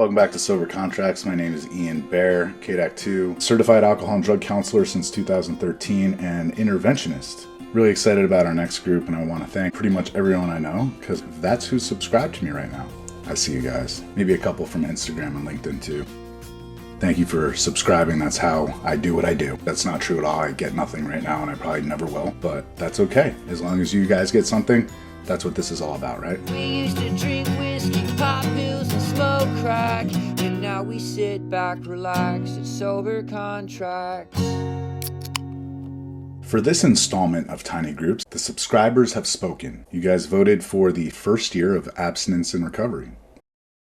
Welcome back to Sober Contracts. My name is Ian Bear, KDAC 2, certified alcohol and drug counselor since 2013, and interventionist. Really excited about our next group, and I want to thank pretty much everyone I know, because that's who's subscribed to me right now. I see you guys. Maybe a couple from Instagram and LinkedIn too. Thank you for subscribing. That's how I do what I do. That's not true at all. I get nothing right now, and I probably never will, but that's okay. As long as you guys get something, that's what this is all about, right? We used to drink whiskey, pop pills, and smoke crack, and now we sit back, relaxed at Sober Contracts. For this installment of Tiny Groups, the subscribers have spoken. You guys voted for the first year of abstinence and recovery.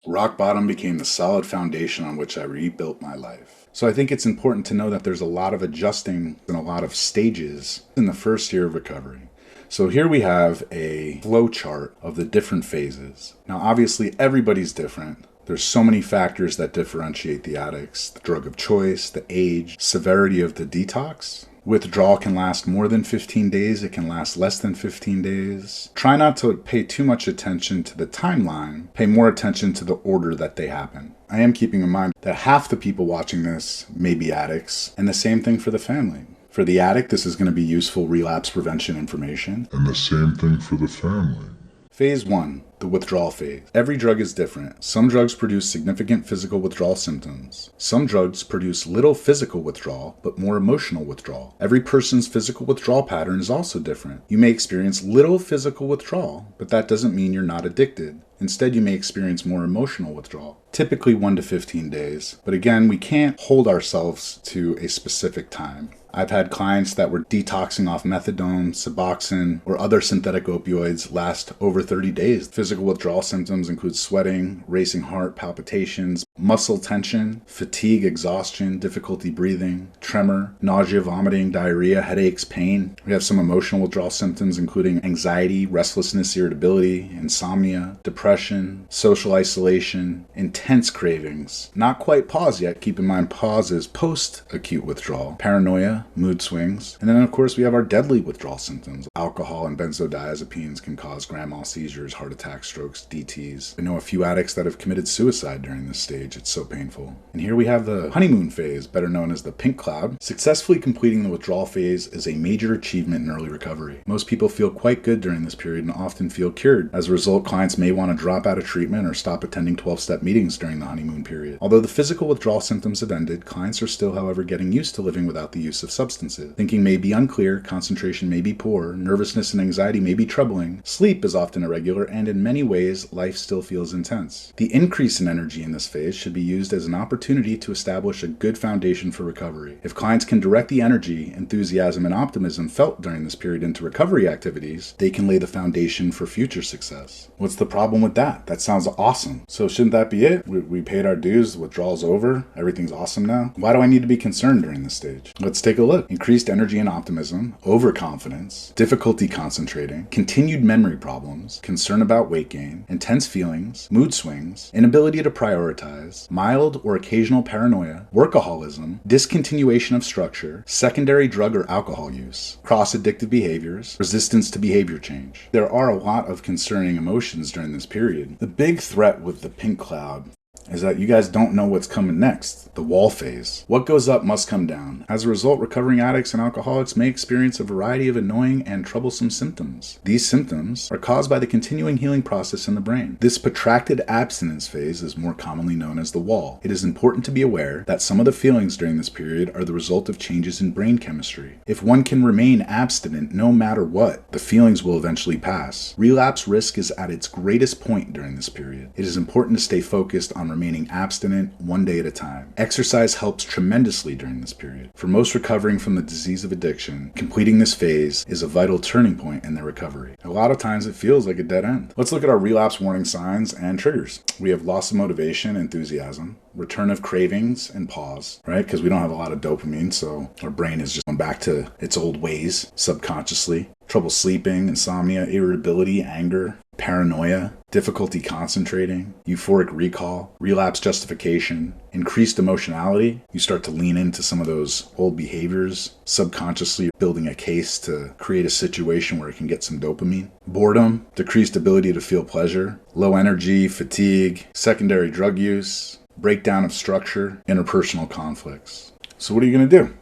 Rock bottom became the solid foundation on which I rebuilt my life. So I think it's important to know that there's a lot of adjusting and a lot of stages in the first year of recovery. So here we have a flow chart of the different phases. Now obviously everybody's different. There's so many factors that differentiate the addicts: the drug of choice, the age, severity of the detox. Withdrawal can last more than 15 days. It can last less than 15 days. Try not to pay too much attention to the timeline. Pay more attention to the order that they happen. I am keeping in mind that half the people watching this may be addicts, and the same thing for the family. For the addict, this is going to be useful relapse prevention information. And the same thing for the family. Phase 1, the withdrawal phase. Every drug is different. Some drugs produce significant physical withdrawal symptoms. Some drugs produce little physical withdrawal, but more emotional withdrawal. Every person's physical withdrawal pattern is also different. You may experience little physical withdrawal, but that doesn't mean you're not addicted. Instead, you may experience more emotional withdrawal, typically 1 to 15 days. But again, we can't hold ourselves to a specific time. I've had clients that were detoxing off methadone, Suboxone, or other synthetic opioids last over 30 days. Physical withdrawal symptoms include sweating, racing heart, palpitations, muscle tension, fatigue, exhaustion, difficulty breathing, tremor, nausea, vomiting, diarrhea, headaches, pain. We have some emotional withdrawal symptoms including anxiety, restlessness, irritability, insomnia, depression, social isolation, intense cravings. Not quite pause yet. Keep in mind, pause is post-acute withdrawal, paranoia, mood swings. And then of course we have our deadly withdrawal symptoms. Alcohol and benzodiazepines can cause grand mal seizures, heart attacks, strokes, DTs. I know a few addicts that have committed suicide during this stage. It's so painful. And here we have the honeymoon phase, better known as the pink cloud. Successfully completing the withdrawal phase is a major achievement in early recovery. Most people feel quite good during this period and often feel cured. As a result, clients may want to drop out of treatment or stop attending 12-step meetings during the honeymoon period. Although the physical withdrawal symptoms have ended, clients are still, however, getting used to living without the use of substances. Thinking may be unclear, concentration may be poor, nervousness and anxiety may be troubling, sleep is often irregular, and in many ways, life still feels intense. The increase in energy in this phase should be used as an opportunity to establish a good foundation for recovery. If clients can direct the energy, enthusiasm, and optimism felt during this period into recovery activities, they can lay the foundation for future success. What's the problem with that? That sounds awesome. So shouldn't that be it? We paid our dues, the withdrawal's over, everything's awesome now? Why do I need to be concerned during this stage? Let's take a look. Increased energy and optimism, overconfidence, difficulty concentrating, continued memory problems, concern about weight gain, intense feelings, mood swings, inability to prioritize, mild or occasional paranoia, workaholism, discontinuation of structure, secondary drug or alcohol use, cross-addictive behaviors, resistance to behavior change. There are a lot of concerning emotions during this period. The big threat with the pink cloud is that you guys don't know what's coming next, the wall phase. What goes up must come down. As a result, recovering addicts and alcoholics may experience a variety of annoying and troublesome symptoms. These symptoms are caused by the continuing healing process in the brain. This protracted abstinence phase is more commonly known as the wall. It is important to be aware that some of the feelings during this period are the result of changes in brain chemistry. If one can remain abstinent no matter what, the feelings will eventually pass. Relapse risk is at its greatest point during this period. It is important to stay focused on remaining abstinent one day at a time. Exercise helps tremendously during this period. For most recovering from the disease of addiction, completing this phase is a vital turning point in their recovery. A lot of times it feels like a dead end. Let's look at our relapse warning signs and triggers. We have loss of motivation, enthusiasm, return of cravings, and pause, right? Because we don't have a lot of dopamine, so our brain is just going back to its old ways subconsciously. Trouble sleeping, insomnia, irritability, anger, paranoia, difficulty concentrating, euphoric recall, relapse justification, increased emotionality. You start to lean into some of those old behaviors, subconsciously building a case to create a situation where it can get some dopamine. Boredom, decreased ability to feel pleasure, low energy, fatigue, secondary drug use, breakdown of structure, interpersonal conflicts. So what are you going to do?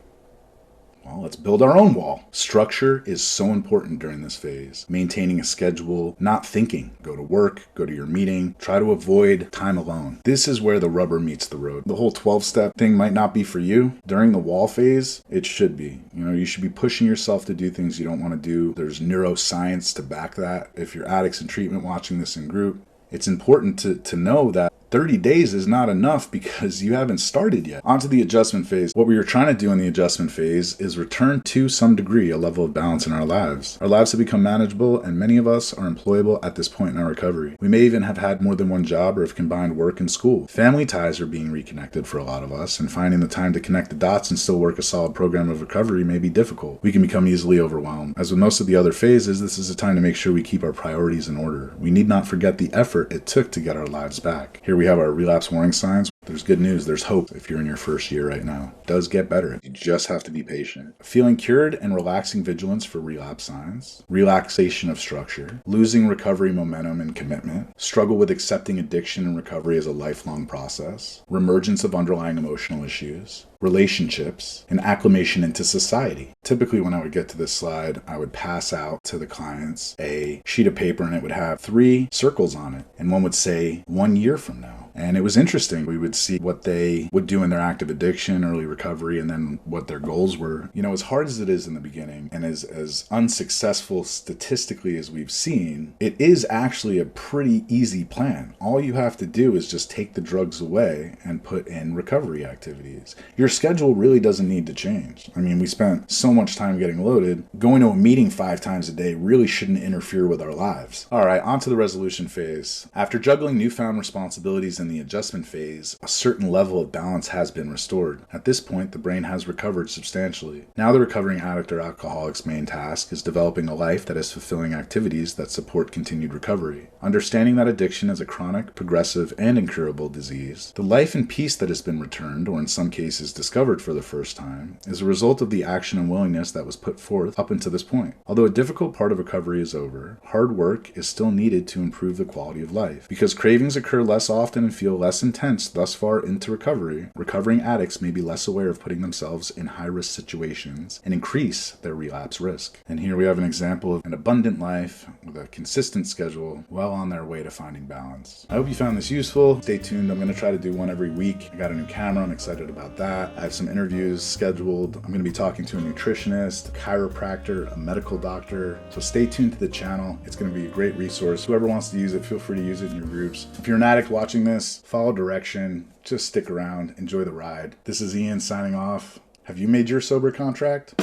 Well, let's build our own wall. Structure is so important during this phase. Maintaining a schedule, not thinking. Go to work, go to your meeting, try to avoid time alone. This is where the rubber meets the road. The whole 12-step thing might not be for you. During the wall phase, it should be. You should be pushing yourself to do things you don't want to do. There's neuroscience to back that. If you're addicts in treatment watching this in group, it's important to know that 30 days is not enough because you haven't started yet. On to the adjustment phase. What we are trying to do in the adjustment phase is return to some degree a level of balance in our lives. Our lives have become manageable and many of us are employable at this point in our recovery. We may even have had more than one job or have combined work and school. Family ties are being reconnected for a lot of us, and finding the time to connect the dots and still work a solid program of recovery may be difficult. We can become easily overwhelmed. As with most of the other phases, this is a time to make sure we keep our priorities in order. We need not forget the effort it took to get our lives back. Here we have our relapse warning signs. There's good news. There's hope if you're in your first year right now. It does get better. You just have to be patient. Feeling cured and relaxing vigilance for relapse signs. Relaxation of structure. Losing recovery momentum and commitment. Struggle with accepting addiction and recovery as a lifelong process. Reemergence of underlying emotional issues. Relationships, and acclimation into society. Typically, when I would get to this slide, I would pass out to the clients a sheet of paper and it would have 3 circles on it. And one would say 1 year from now. And it was interesting. We would see what they would do in their active addiction, early recovery, and then what their goals were. As hard as it is in the beginning and as unsuccessful statistically as we've seen, it is actually a pretty easy plan. All you have to do is just take the drugs away and put in recovery activities. Your schedule really doesn't need to change. We spent so much time getting loaded. Going to a meeting 5 times a day really shouldn't interfere with our lives. All right, on to the resolution phase. After juggling newfound responsibilities in the adjustment phase, a certain level of balance has been restored. At this point, the brain has recovered substantially. Now the recovering addict or alcoholic's main task is developing a life that is fulfilling activities that support continued recovery. Understanding that addiction is a chronic, progressive, and incurable disease, the life and peace that has been returned, or in some cases discovered for the first time, is a result of the action and willingness that was put forth up until this point. Although a difficult part of recovery is over, hard work is still needed to improve the quality of life. Because cravings occur less often and feel less intense thus far into recovery, recovering addicts may be less aware of putting themselves in high-risk situations and increase their relapse risk. And here we have an example of an abundant life with a consistent schedule, well on their way to finding balance. I hope you found this useful. Stay tuned. I'm going to try to do one every week. I got a new camera. I'm excited about that. I have some interviews scheduled. I'm going to be talking to a nutritionist, a chiropractor, a medical doctor. So stay tuned to the channel. It's going to be a great resource. Whoever wants to use it, feel free to use it in your groups. If you're an addict watching this, follow direction. Just stick around. Enjoy the ride. This is Ian signing off. Have you made your sober contract?